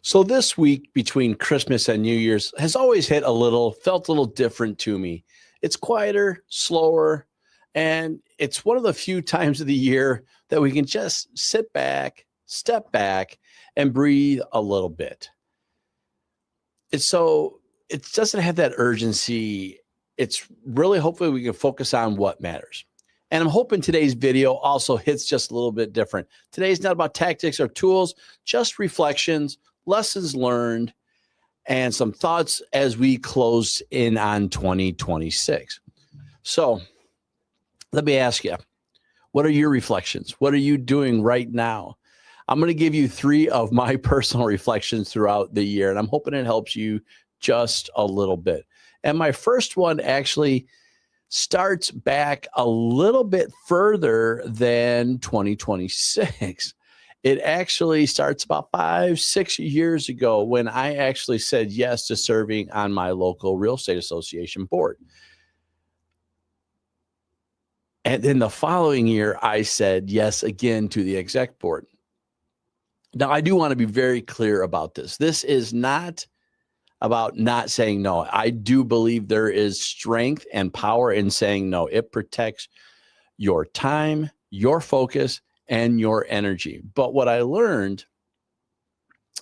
So this week between Christmas and New Year's has always felt a little different to me. It's quieter, slower, and it's one of the few times of the year that we can just sit back, step back, and breathe a little bit. It doesn't have that urgency. It's really hopefully we can focus on what matters. And I'm hoping today's video also hits just a little bit different. Today's not about tactics or tools, just reflections, lessons learned, and some thoughts as we close in on 2026. So let me ask you, what are your reflections? What are you doing right now? I'm going to give you 3 of my personal reflections throughout the year, and I'm hoping it helps you just a little bit. And my first one actually starts back a little bit further than 2026. It actually starts about 5-6 years ago when I actually said yes to serving on my local real estate association board. And then the following year, I said yes again to the exec board. Now, I do want to be very clear about this. This is not about not saying no. I do believe there is strength and power in saying no. It protects your time, your focus, and your energy. But what I learned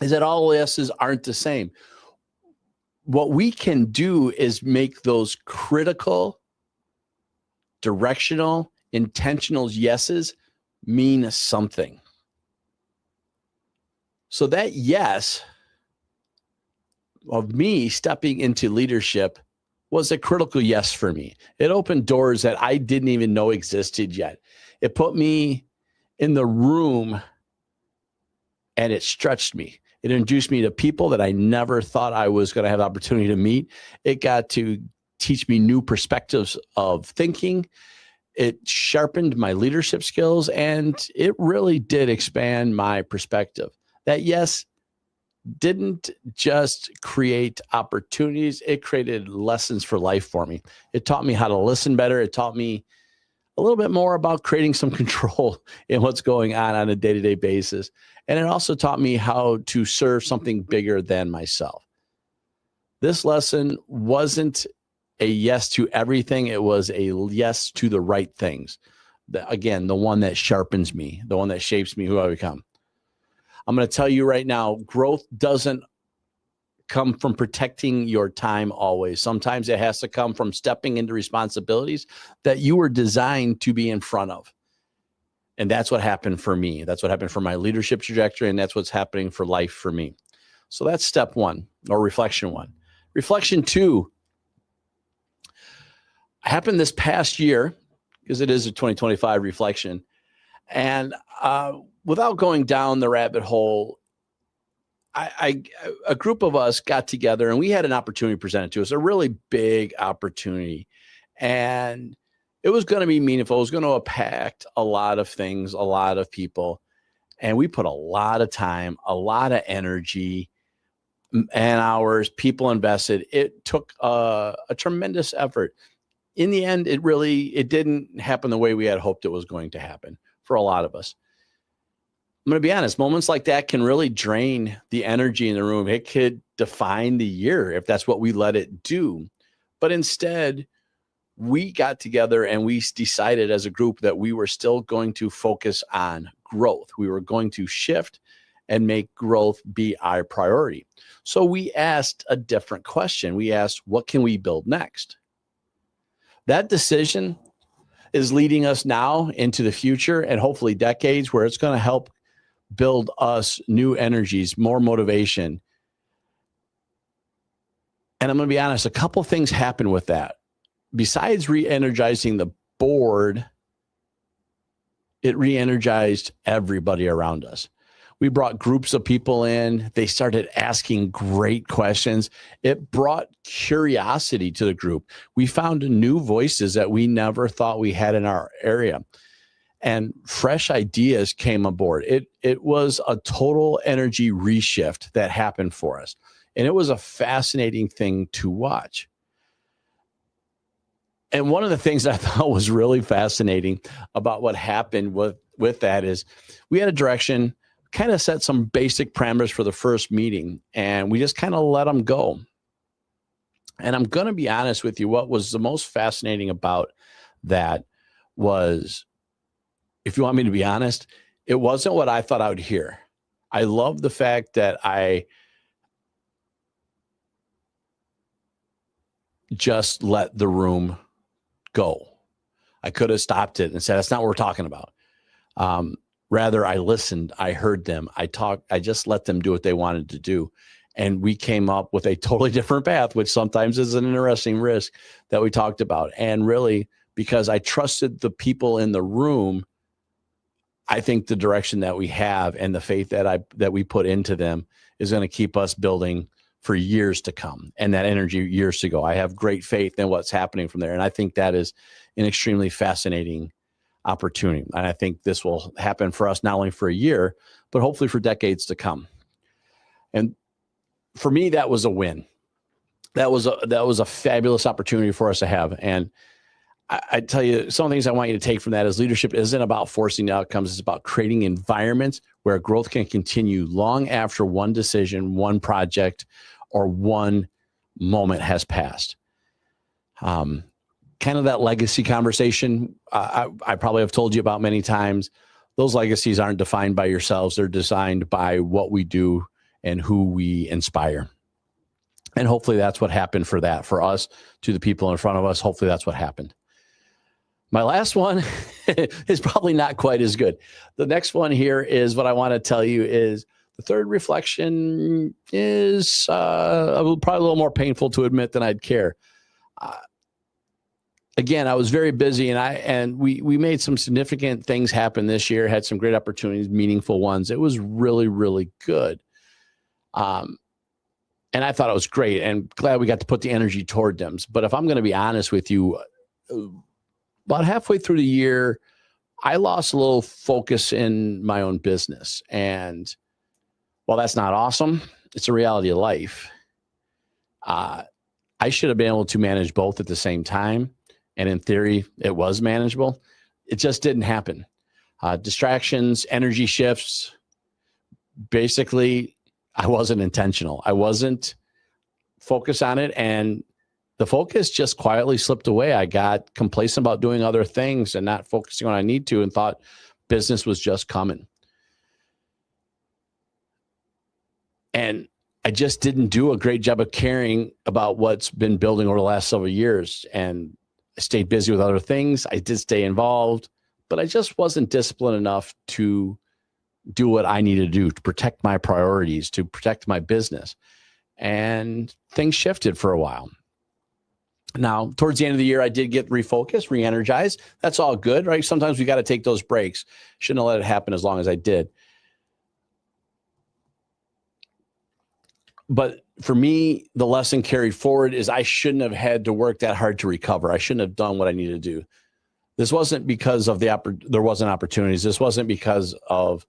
is that all yeses aren't the same. What we can do is make those critical, directional, intentional yeses mean something. So that yes of me stepping into leadership was a critical yes for me. It opened doors that I didn't even know existed yet. It put me in the room and it stretched me. It introduced me to people that I never thought I was going to have the opportunity to meet. It got to teach me new perspectives of thinking. It sharpened my leadership skills, and it really did expand my perspective. That yes didn't just create opportunities, it created lessons for life for me. It taught me how to listen better. It taught me a little bit more about creating some control in what's going on a day-to-day basis. And it also taught me how to serve something bigger than myself. This lesson wasn't a yes to everything. It was a yes to the right things. Again, the one that sharpens me, the one that shapes me who I become. I'm going to tell you right now, growth doesn't come from protecting your time always. Sometimes it has to come from stepping into responsibilities that you were designed to be in front of. And that's what happened for me. That's what happened for my leadership trajectory, and that's what's happening for life for me. So that's step 1, or reflection 1. Reflection 2 happened this past year, because it is a 2025 reflection. And without going down the rabbit hole, a group of us got together and we had an opportunity presented to us, a really big opportunity. And it was going to be meaningful. It was going to impact a lot of things, a lot of people. And we put a lot of time, a lot of energy and hours, people invested. It took a tremendous effort. In the end, it didn't happen the way we had hoped it was going to happen for a lot of us. I'm going to be honest, moments like that can really drain the energy in the room. It could define the year if that's what we let it do. But instead, we got together and we decided as a group that we were still going to focus on growth. We were going to shift and make growth be our priority. So we asked a different question. We asked, what can we build next? That decision is leading us now into the future and hopefully decades where it's going to help build us new energies, more motivation. And I'm going to be honest, a couple things happened with that. Besides re-energizing the board, it re-energized everybody around us. We brought groups of people in. They started asking great questions. It brought curiosity to the group. We found new voices that we never thought we had in our area. And fresh ideas came aboard. It was a total energy reshift that happened for us. And it was a fascinating thing to watch. And one of the things I thought was really fascinating about what happened with with that is we had a direction, kind of set some basic parameters for the first meeting, and we just kind of let them go. And I'm going to be honest with you, what was the most fascinating about that was, if you want me to be honest, it wasn't what I thought I would hear. I love the fact that I just let the room go. I could have stopped it and said, that's not what we're talking about. Rather, I listened, I heard them, I talked, I just let them do what they wanted to do. And we came up with a totally different path, which sometimes is an interesting risk that we talked about. And really, because I trusted the people in the room, I think the direction that we have and the faith that we put into them is going to keep us building for years to come, and that energy years to go. I have great faith in what's happening from there. And I think that is an extremely fascinating opportunity. And I think this will happen for us not only for a year, but hopefully for decades to come. And for me, that was a win. That was a fabulous opportunity for us to have. And I tell you, some of the things I want you to take from that is leadership isn't about forcing the outcomes. It's about creating environments where growth can continue long after one decision, one project, or one moment has passed. Kind of that legacy conversation I probably have told you about many times. Those legacies aren't defined by yourselves. They're designed by what we do and who we inspire. And hopefully that's what happened for us, to the people in front of us. Hopefully that's what happened. My last one is probably not quite as good. The next one here is what I want to tell you is the third reflection is probably a little more painful to admit than I'd care. Again, I was very busy, and we made some significant things happen this year, had some great opportunities, meaningful ones. It was really, really good. And I thought it was great, and glad we got to put the energy toward them. But if I'm going to be honest with you, about halfway through the year, I lost a little focus in my own business. And while that's not awesome, it's a reality of life. I should have been able to manage both at the same time. And in theory, it was manageable. It just didn't happen. Distractions, energy shifts. Basically, I wasn't intentional. I wasn't focused on it. And the focus just quietly slipped away. I got complacent about doing other things and not focusing on what I need to, and thought business was just coming. And I just didn't do a great job of caring about what's been building over the last several years. And I stayed busy with other things. I did stay involved, but I just wasn't disciplined enough to do what I needed to do to protect my priorities, to protect my business. And things shifted for a while. Now, towards the end of the year, I did get refocused, re-energized. That's all good, right? Sometimes we got to take those breaks. Shouldn't have let it happen as long as I did. But for me, the lesson carried forward is I shouldn't have had to work that hard to recover. I shouldn't have done what I needed to do. This wasn't because of there wasn't opportunities. This wasn't because of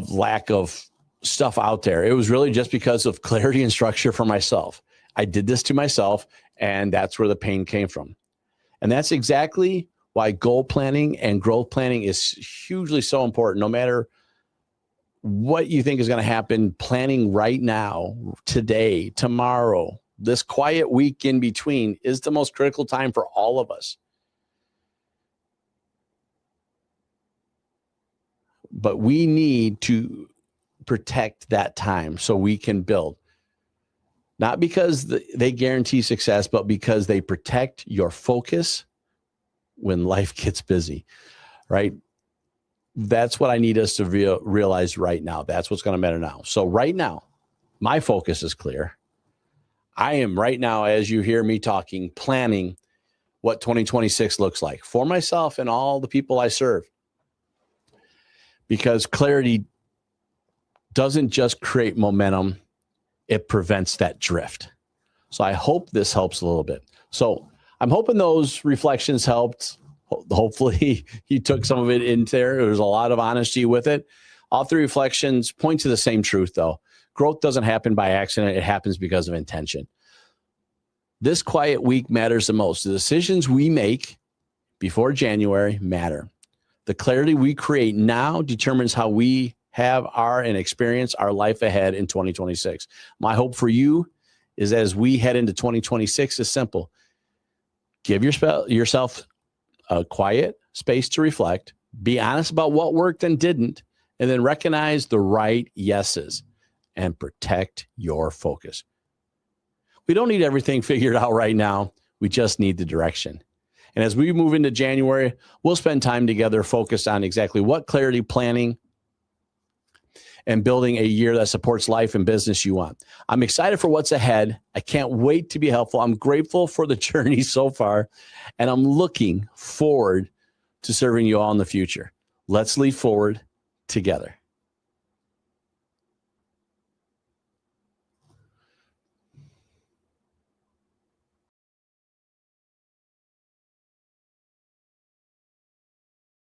lack of stuff out there. It was really just because of clarity and structure for myself. I did this to myself, and that's where the pain came from. And that's exactly why goal planning and growth planning is hugely so important. No matter what you think is going to happen, planning right now, today, tomorrow, this quiet week in between is the most critical time for all of us. But we need to protect that time so we can build. Not because they guarantee success, but because they protect your focus when life gets busy, right? That's what I need us to realize right now. That's what's going to matter now. So right now, my focus is clear. I am right now, as you hear me talking, planning what 2026 looks like for myself and all the people I serve. Because clarity doesn't just create momentum, it prevents that drift. So I hope this helps a little bit. So I'm hoping those reflections helped. Hopefully you took some of it in there. There's a lot of honesty with it. All three reflections point to the same truth, though. Growth doesn't happen by accident. It happens because of intention. This quiet week matters the most. The decisions we make before January matter. The clarity we create now determines how we have and experience our life ahead in 2026. My hope for you is as we head into 2026 is simple. Give yourself a quiet space to reflect, be honest about what worked and didn't, and then recognize the right yeses and protect your focus. We don't need everything figured out right now. We just need the direction. And as we move into January, we'll spend time together focused on exactly what clarity, planning, and building a year that supports life and business you want. I'm excited for what's ahead. I can't wait to be helpful. I'm grateful for the journey so far, and I'm looking forward to serving you all in the future. Let's leap forward together.